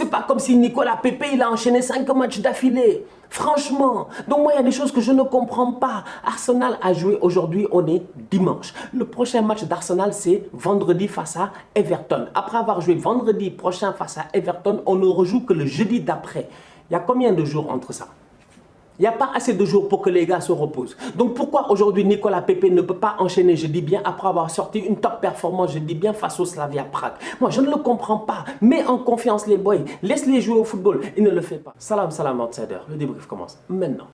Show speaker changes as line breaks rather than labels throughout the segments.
C'est pas comme si Nicolas Pepe, il a enchaîné 5 matchs d'affilée. Franchement, donc moi il y a des choses que je ne comprends pas. Arsenal a joué aujourd'hui, on est dimanche. Le prochain match d'Arsenal c'est vendredi face à Everton. Après avoir joué vendredi prochain face à Everton, on ne rejoue que le jeudi d'après. Il y a combien de jours entre ça? Il n'y a pas assez de jours pour que les gars se reposent. Donc pourquoi aujourd'hui Nicolas Pepe ne peut pas enchaîner, je dis bien, après avoir sorti une top performance, je dis bien, face au Slavia Prague? Moi, je ne le comprends pas. Mets en confiance les boys. Laisse-les jouer au football. Il ne le fait pas. Salam, salam, outsider. Le débrief commence maintenant.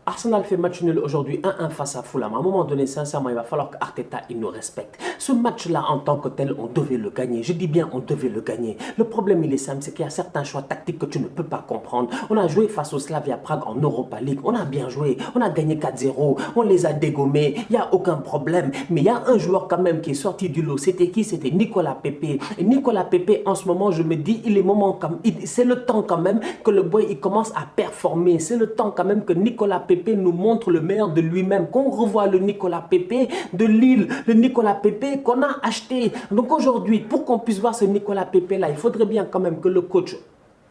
Arsenal fait match nul aujourd'hui 1-1 face à Fulham. À un moment donné, sincèrement, il va falloir qu'Arteta il nous respecte. Ce match-là, en tant que tel, on devait le gagner. Je dis bien, on devait le gagner. Le problème, il est simple, c'est qu'il y a certains choix tactiques que tu ne peux pas comprendre. On a joué face au Slavia Prague en Europa League. On a bien joué. On a gagné 4-0. On les a dégommés. Il n'y a aucun problème. Mais il y a un joueur quand même qui est sorti du lot. C'était qui? C'était Nicolas Pepe. Et Nicolas Pepe, en ce moment, je me dis, c'est le temps quand même que le boy il commence à performer. C'est le temps quand même que Nicolas Pepe nous montre le meilleur de lui-même, qu'on revoit le Nicolas Pepe de Lille, le Nicolas Pepe qu'on a acheté. Donc aujourd'hui, pour qu'on puisse voir ce Nicolas Pepe là, il faudrait bien quand même que le coach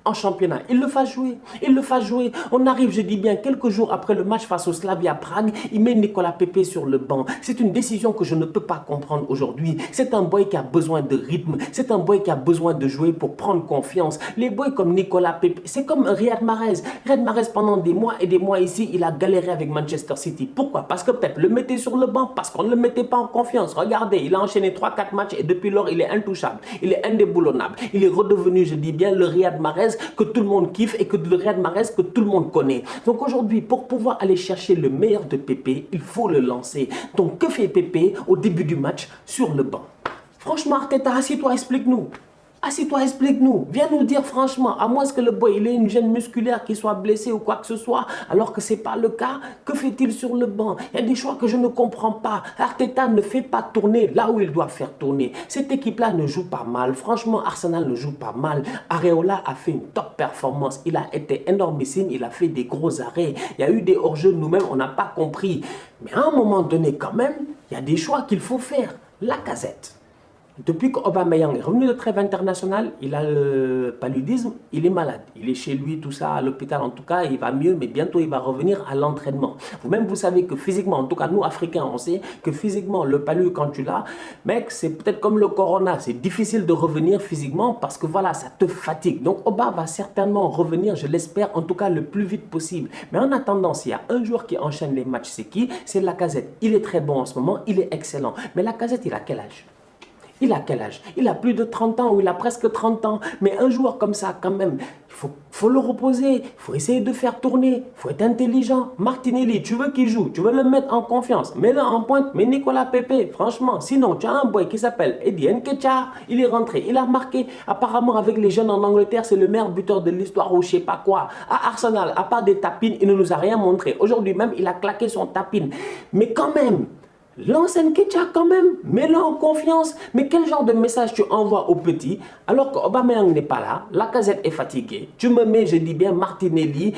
en championnat, il le fasse jouer, il le fasse jouer. On arrive, je dis bien, quelques jours après le match face au Slavia Prague, il met Nicolas Pepe sur le banc. C'est une décision que je ne peux pas comprendre aujourd'hui. C'est un boy qui a besoin de rythme, c'est un boy qui a besoin de jouer pour prendre confiance. Les boys comme Nicolas Pepe, c'est comme Riyad Mahrez. Riyad Mahrez, pendant des mois et des mois ici, il a galéré avec Manchester City. Pourquoi? Parce que Pep le mettait sur le banc, parce qu'on ne le mettait pas en confiance. Regardez, il a enchaîné 3-4 matchs et depuis lors, il est intouchable, il est indéboulonnable. Il est redevenu, je dis bien, le Riyad Mahrez que tout le monde kiffe et que le Riyad Mahrez que tout le monde connaît. Donc aujourd'hui, pour pouvoir aller chercher le meilleur de Pepe, il faut le lancer. Donc que fait Pepe au début du match sur le banc? Franchement, Arteta, assieds-toi, explique-nous. Assieds-toi, explique-nous. Viens nous dire franchement, à moins que le boy il ait une gêne musculaire qui soit blessé ou quoi que ce soit, alors que ce n'est pas le cas, que fait-il sur le banc? Il y a des choix que je ne comprends pas. Arteta ne fait pas tourner là où il doit faire tourner. Cette équipe-là ne joue pas mal. Franchement, Arsenal ne joue pas mal. Areola a fait une top performance. Il a été énormissime. Il a fait des gros arrêts. Il y a eu des hors-jeux, nous-mêmes, on n'a pas compris. Mais à un moment donné, quand même, il y a des choix qu'il faut faire. Lacazette. Depuis qu'Aubameyang est revenu de trêve international, il a le paludisme, il est malade. Il est chez lui, tout ça, à l'hôpital en tout cas, il va mieux, mais bientôt il va revenir à l'entraînement. Vous-même, vous savez que physiquement, en tout cas nous Africains, on sait que physiquement, le palud, quand tu l'as, mec, c'est peut-être comme le corona, c'est difficile de revenir physiquement parce que voilà, ça te fatigue. Donc Oba va certainement revenir, je l'espère, en tout cas le plus vite possible. Mais en attendant, s'il y a un joueur qui enchaîne les matchs, c'est qui? C'est Lacazette. Il est très bon en ce moment, il est excellent. Mais Lacazette, il a quel âge? Il a quel âge? Il a plus de 30 ans ou il a presque 30 ans. Mais un joueur comme ça, quand même, il faut le reposer. Il faut essayer de faire tourner. Il faut être intelligent. Martinelli, tu veux qu'il joue? Tu veux le mettre en confiance? Mets-le en pointe. Mais Nicolas Pepe, franchement, sinon, tu as un boy qui s'appelle Eddie Nketiah. Il est rentré. Il a marqué. Apparemment, avec les jeunes en Angleterre, c'est le meilleur buteur de l'histoire ou je sais pas quoi. À Arsenal, à part des tapines, il ne nous a rien montré. Aujourd'hui même, il a claqué son tapine. Mais quand même... lance Nketiah quand même, mets-le en confiance. Mais quel genre de message tu envoies aux petits alors qu'Aubameyang n'est pas là, Lacazette est fatigué, tu me mets, je dis bien, Martinelli,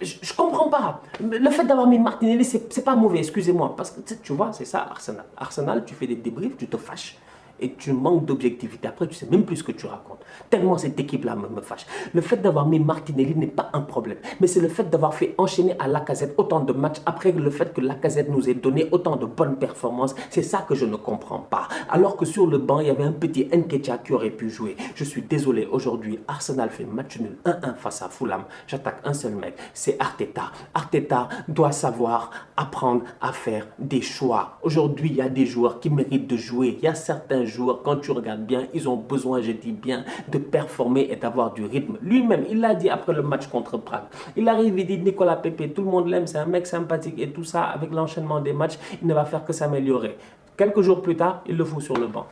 je comprends pas. Le fait d'avoir mis Martinelli, c'est pas mauvais, excusez-moi, parce que tu vois, c'est ça Arsenal. Arsenal, tu fais des débriefs, tu te fâches. Et tu manques d'objectivité. Après, tu sais même plus ce que tu racontes. Tellement cette équipe-là me fâche. Le fait d'avoir mis Martinelli n'est pas un problème. Mais c'est le fait d'avoir fait enchaîner à Lacazette autant de matchs après le fait que Lacazette nous ait donné autant de bonnes performances. C'est ça que je ne comprends pas. Alors que sur le banc, il y avait un petit Nketiah qui aurait pu jouer. Je suis désolé, aujourd'hui, Arsenal fait match nul 1-1 face à Fulham. J'attaque un seul mec, c'est Arteta. Arteta doit savoir apprendre à faire des choix. Aujourd'hui, il y a des joueurs qui méritent de jouer. Il y a certains joueurs, quand tu regardes bien, ils ont besoin, je dis bien, de performer et d'avoir du rythme. Lui-même, il l'a dit après le match contre Prague. Il arrive, il dit Nicolas Pepe, tout le monde l'aime, c'est un mec sympathique et tout ça, avec l'enchaînement des matchs, il ne va faire que s'améliorer. Quelques jours plus tard, il le fout sur le banc.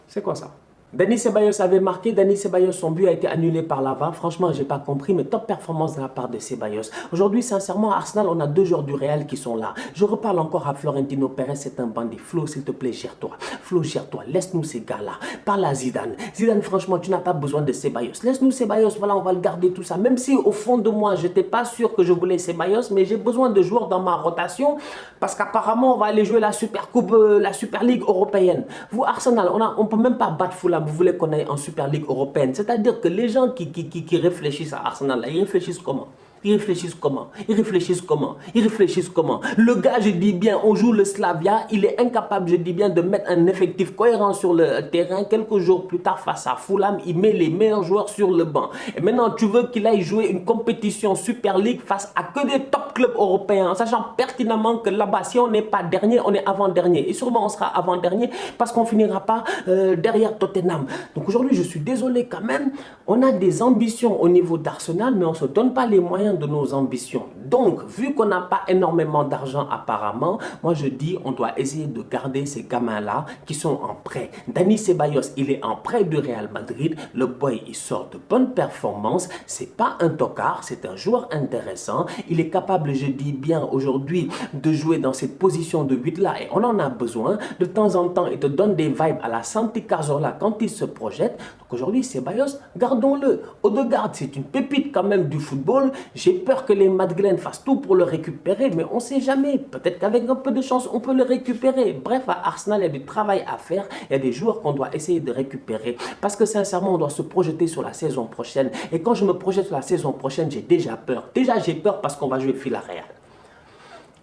C'est quoi ça? Dani Ceballos avait marqué. Dani Ceballos, son but a été annulé par la VAR. Franchement, je n'ai pas compris, mais top performance de la part de Ceballos. Aujourd'hui, sincèrement, à Arsenal, on a deux joueurs du Real qui sont là. Je reparle encore à Florentino Pérez, c'est un bandit. Flo, s'il te plaît, gère-toi. Flo, gère-toi. Laisse-nous ces gars-là. Parle à Zidane. Zidane, franchement, tu n'as pas besoin de Ceballos. Laisse-nous Ceballos, voilà, on va le garder tout ça. Même si, au fond de moi, je n'étais pas sûr que je voulais Ceballos, mais j'ai besoin de joueurs dans ma rotation parce qu'apparemment, on va aller jouer la Super Coupe, la Super League européenne. Vous, Arsenal, on ne peut même pas battre Fulham. Fulham, vous voulez qu'on aille en Super League européenne. C'est-à-dire que les gens qui réfléchissent à Arsenal, là, ils réfléchissent comment? Ils réfléchissent comment? Ils réfléchissent comment? Ils réfléchissent comment? Le gars, je dis bien, on joue le Slavia, il est incapable, je dis bien, de mettre un effectif cohérent sur le terrain. Quelques jours plus tard, face à Fulham, il met les meilleurs joueurs sur le banc. Et maintenant, tu veux qu'il aille jouer une compétition Super League face à que des top clubs européens, sachant pertinemment que là-bas, si on n'est pas dernier, on est avant-dernier. Et sûrement, on sera avant-dernier parce qu'on finira pas derrière Tottenham. Donc aujourd'hui, je suis désolé quand même, on a des ambitions au niveau d'Arsenal, mais on ne se donne pas les moyens de nos ambitions. Donc, vu qu'on n'a pas énormément d'argent apparemment, moi je dis on doit essayer de garder ces gamins-là qui sont en prêt. Dani Ceballos, il est en prêt du Real Madrid. Le boy, il sort de bonnes performances. C'est pas un tocard, c'est un joueur intéressant. Il est capable, je dis bien aujourd'hui, de jouer dans cette position de 8-là et on en a besoin. De temps en temps, il te donne des vibes à la Santi Cazorla quand il se projette. Donc aujourd'hui, Ceballos, gardons-le. Odegaard, c'est une pépite quand même du football. J'ai peur que les Madeleine fassent tout pour le récupérer, mais on ne sait jamais. Peut-être qu'avec un peu de chance, on peut le récupérer. Bref, à Arsenal, il y a du travail à faire. Il y a des joueurs qu'on doit essayer de récupérer. Parce que sincèrement, on doit se projeter sur la saison prochaine. Et quand je me projette sur la saison prochaine, j'ai déjà peur. Déjà, j'ai peur parce qu'on va jouer Villarreal.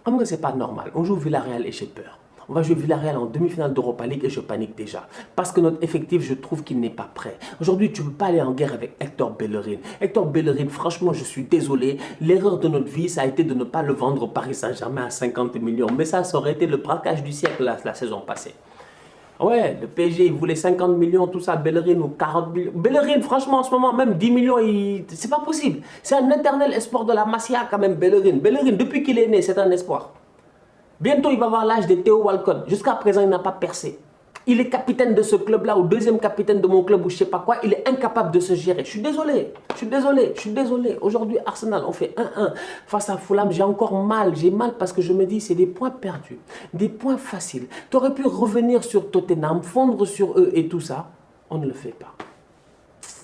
Comme que ce n'est pas normal. On joue Villarreal et j'ai peur. On va jouer Villarreal en demi-finale d'Europa League et je panique déjà. Parce que notre effectif, je trouve qu'il n'est pas prêt. Aujourd'hui, tu ne peux pas aller en guerre avec Hector Bellerin. Hector Bellerin, franchement, je suis désolé. L'erreur de notre vie, ça a été de ne pas le vendre au Paris Saint-Germain à 50 millions. Mais ça aurait été le braquage du siècle la saison passée. Ouais, le PSG, il voulait 50 millions, tout ça, Bellerin ou 40 millions. Bellerin, franchement, en ce moment, même 10 millions, c'est pas possible. C'est un éternel espoir de la Masia quand même, Bellerin. Bellerin, depuis qu'il est né, c'est un espoir. Bientôt, il va avoir l'âge de Theo Walcott. Jusqu'à présent, il n'a pas percé. Il est capitaine de ce club-là, ou deuxième capitaine de mon club, ou je ne sais pas quoi. Il est incapable de se gérer. Je suis désolé. Je suis désolé. Je suis désolé. Aujourd'hui, Arsenal, on fait 1-1 face à Fulham. J'ai encore mal. J'ai mal parce que je me dis, c'est des points perdus. Des points faciles. Tu aurais pu revenir sur Tottenham, fondre sur eux et tout ça. On ne le fait pas.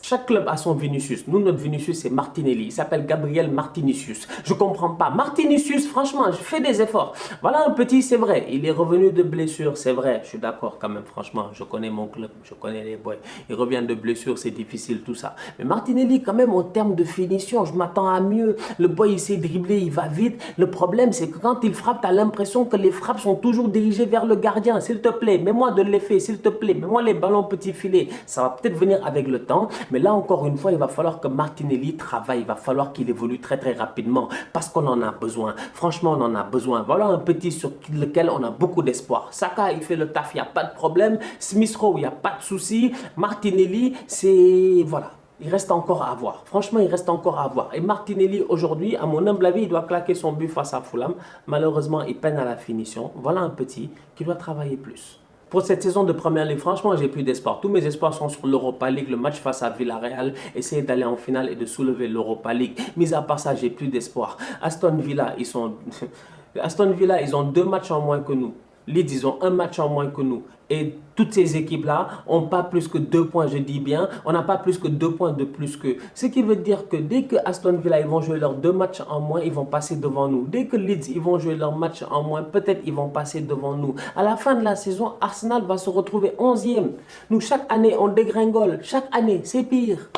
Chaque club a son Vinicius. Nous, notre Vinicius, c'est Martinelli. Il s'appelle Gabriel Martinicius. Je ne comprends pas. Martinicius, franchement, je fais des efforts. Voilà un petit, c'est vrai. Il est revenu de blessure, c'est vrai. Je suis d'accord quand même, franchement. Je connais mon club, je connais les boys. Il revient de blessure, c'est difficile, tout ça. Mais Martinelli, quand même, en termes de finition, je m'attends à mieux. Le boy, il sait dribbler, il va vite. Le problème, c'est que quand il frappe, tu as l'impression que les frappes sont toujours dirigées vers le gardien. S'il te plaît, mets-moi de l'effet, s'il te plaît. Mets-moi les ballons petit filet. Ça va peut-être venir avec le temps, mais là, encore une fois, il va falloir que Martinelli travaille. Il va falloir qu'il évolue très, très rapidement parce qu'on en a besoin. Franchement, on en a besoin. Voilà un petit sur lequel on a beaucoup d'espoir. Saka, il fait le taf, il n'y a pas de problème. Smith Rowe, il n'y a pas de souci. Martinelli, c'est... Voilà. Il reste encore à voir. Franchement, il reste encore à voir. Et Martinelli, aujourd'hui, à mon humble avis, il doit claquer son but face à Fulham. Malheureusement, il peine à la finition. Voilà un petit qui doit travailler plus. Pour cette saison de Première Ligue, franchement, j'ai plus d'espoir. Tous mes espoirs sont sur l'Europa League, le match face à Villarreal, essayer d'aller en finale et de soulever l'Europa League. Mis à part ça, j'ai plus d'espoir. Aston Villa, ils ont 2 matchs en moins que nous. Leeds, ils ont 1 match en moins que nous. Et toutes ces équipes-là n'ont pas plus que 2 points, je dis bien. On n'a pas plus que 2 points de plus qu'eux. Ce qui veut dire que dès que Aston Villa ils vont jouer leurs 2 matchs en moins, ils vont passer devant nous. Dès que Leeds ils vont jouer leurs matchs en moins, peut-être ils vont passer devant nous. À la fin de la saison, Arsenal va se retrouver 11e. Nous, chaque année, on dégringole. Chaque année, c'est pire.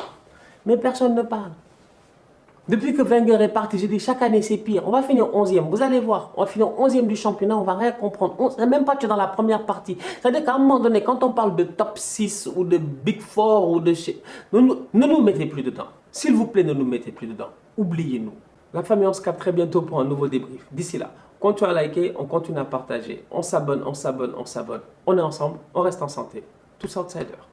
Mais personne ne parle. Depuis que Wenger est parti, j'ai dit chaque année c'est pire. On va finir 11e. Vous allez voir, on va finir 11e du championnat, on va rien comprendre. On ne sait même pas que tu es dans la première partie. C'est-à-dire qu'à un moment donné, quand on parle de top 6 ou de Big 4 ou de... Ne nous mettez plus dedans. S'il vous plaît, ne nous mettez plus dedans. Oubliez-nous. La famille, on se capte très bientôt pour un nouveau débrief. D'ici là, continue à liker, on continue à partager. On s'abonne, on s'abonne, on s'abonne. On est ensemble, on reste en santé. Tous outsiders.